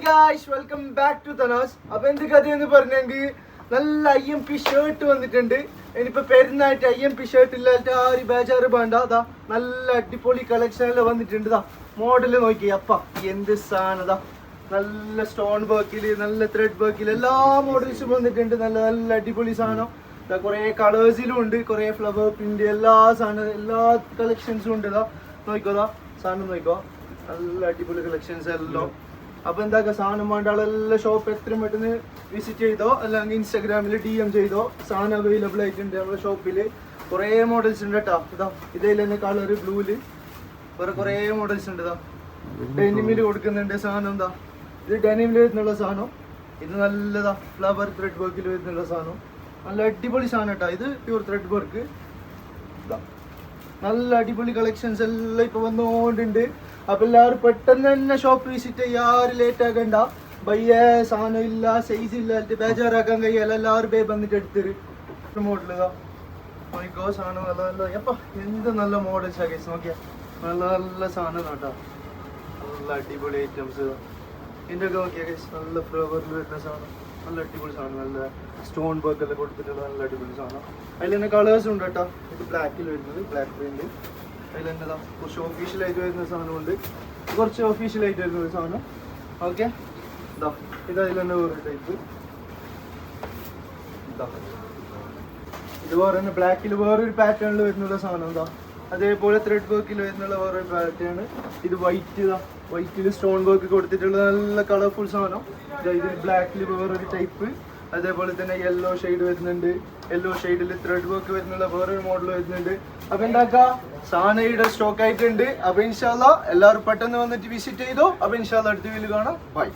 Guys welcome back to തനാസ്. അപ്പൊ എന്ത് കഥയെന്ന് പറഞ്ഞെങ്കിൽ നല്ല IMP ഷർട്ട് വന്നിട്ടുണ്ട്. ഇനിയിപ്പോ പെരുന്നായിട്ട് IMP ഷർട്ട് ഇല്ലാത്ത ആരും ബേജാറ് വേണ്ട. അതാ നല്ല അടിപൊളി കളക്ഷനിൽ വന്നിട്ടുണ്ട്. ഇതാ മോഡല് നോക്കി അപ്പ എന്ത് സാധനതാ, നല്ല സ്റ്റോൺ വർക്കില് നല്ല ത്രെഡ് വർക്കിൽ എല്ലാ മോഡൽസും വന്നിട്ടുണ്ട്. നല്ല നല്ല അടിപൊളി സാധനം. കുറെ കളേഴ്സിലും ഉണ്ട്, കുറെ ഫ്ലവർ പ്രിന്റ് എല്ലാ സാധനം എല്ലാ കളക്ഷൻസും ഉണ്ട്. ഇതാ നോക്കിക്കോതാ സാധനം നോക്കിക്കോ, നല്ല അടിപൊളി കളക്ഷൻസ് എല്ലാം. അപ്പൊ എന്താ സാധനം വേണ്ട ആളെല്ലാം ഷോപ്പ് എത്രയും പെട്ടെന്ന് വിസിറ്റ് ചെയ്തോ, അല്ലെങ്കിൽ ഇൻസ്റ്റാഗ്രാമിൽ DM ചെയ്തോ. സാധനം അവൈലബിൾ ആയിട്ടുണ്ട് നമ്മുടെ ഷോപ്പില്. കുറെ മോഡൽസ് ഉണ്ട് കേട്ടോ. ഇതാ ഇതിൽ തന്നെ കളർ ബ്ലൂല് വേറെ കുറെ മോഡൽസ് ഉണ്ട്. ഇതാ ഡെനിമില് കൊടുക്കുന്നുണ്ട് സാധനം. എന്താ ഇത് ഡെനിമിൽ വരുന്നുള്ള സാധനം. ഇത് നല്ലതാ ഫ്ലവർ ത്രെഡ് വർക്കിൽ വരുന്നുള്ള സാധനം. നല്ല അടിപൊളി സാധനം കേട്ടോ. ഇത് പ്യൂർ ത്രെഡ് വർക്ക്. നല്ല അടിപൊളി കളക്ഷൻസ് എല്ലാം ഇപ്പൊ വന്നുകൊണ്ടുണ്ട്. അപ്പൊ എല്ലാവരും പെട്ടെന്ന് തന്നെ ഷോപ്പ് വിസിറ്റ് ചെയ്യുക, ആരും ലേറ്റ് ആക്കണ്ട. ബയ്യ സാധനം ഇല്ല, സൈസ് ഇല്ല, ബേജാറാക്കാൻ കഴിയല്ല. എല്ലാവരും ബേ വന്നിട്ട് എടുത്തരും മോഡൽ. നോക്കിക്കോ സാധനം നല്ല നല്ല എപ്പ എന്ത് നല്ല മോഡൽസ് ആക്കി നോക്കിയാ നല്ല നല്ല സാധനം കേട്ടോ. നല്ല അടിപൊളി ഐറ്റംസ് ഇതിൻ്റെ ഒക്കെ നോക്കിയാ നല്ല ഫ്ലവറിൽ വരുന്ന സാധനം. നല്ല അടിപൊളി സാധനം, നല്ല സ്റ്റോൺ വർക്ക് എല്ലാം കൊടുത്തിട്ടുള്ള നല്ല അടിപൊളി സാധനം. അതിൽ തന്നെ കളേഴ്സ് ഉണ്ട് കേട്ടോ. ഇത് ബ്ലാക്കിൽ വരുന്നത്, ബ്ലാക്ക് പ്രിന്റ്. അതിൽ തന്നെ കുറച്ച് ഒഫീഷ്യലായിട്ട് വരുന്ന സാധനമുണ്ട്, കുറച്ച് ഒഫീഷ്യലായിട്ട് വരുന്ന ഒരു സാധനം. ഓക്കെ ഇതാ ഇത് അതിൽ തന്നെ വേറെ ടൈപ്പ്. ഇതാ ഇത് വേറെ തന്നെ ബ്ലാക്കിൽ വേറൊരു പാറ്റേണിൽ വരുന്നുള്ള സാധനം. എന്താ അതേപോലെ ത്രെഡ് വർക്കിൽ വരുന്നുള്ള വേറൊരു പാറ്റേൺ. ഇത് വൈറ്റ്, ഇതാ വൈറ്റിൽ സ്റ്റോൺ വർക്ക് കൊടുത്തിട്ടുള്ള നല്ല കളർഫുൾ സാധനം. ഇത് ബ്ലാക്കിൽ വേറൊരു ടൈപ്പ്. അതേപോലെ തന്നെ യെല്ലോ ഷെയ്ഡ് വരുന്നുണ്ട്. യെല്ലോ ഷെയ്ഡിൽ ത്രെഡ് വർക്ക് വരുന്നുള്ള വേറൊരു മോഡൽ വരുന്നുണ്ട്. അപ്പൊ എന്താക്കാ സാധനയുടെ സ്റ്റോക്ക് ആയിട്ടുണ്ട്. അപ്പൊ ഇൻഷാല്ലാ എല്ലാവരും പെട്ടെന്ന് വന്നിട്ട് വിസിറ്റ് ചെയ്തോ. അപ്പൊ ഇൻഷാല്ലാ അടുത്ത വീഡിയോയിൽ കാണാം. ബൈ.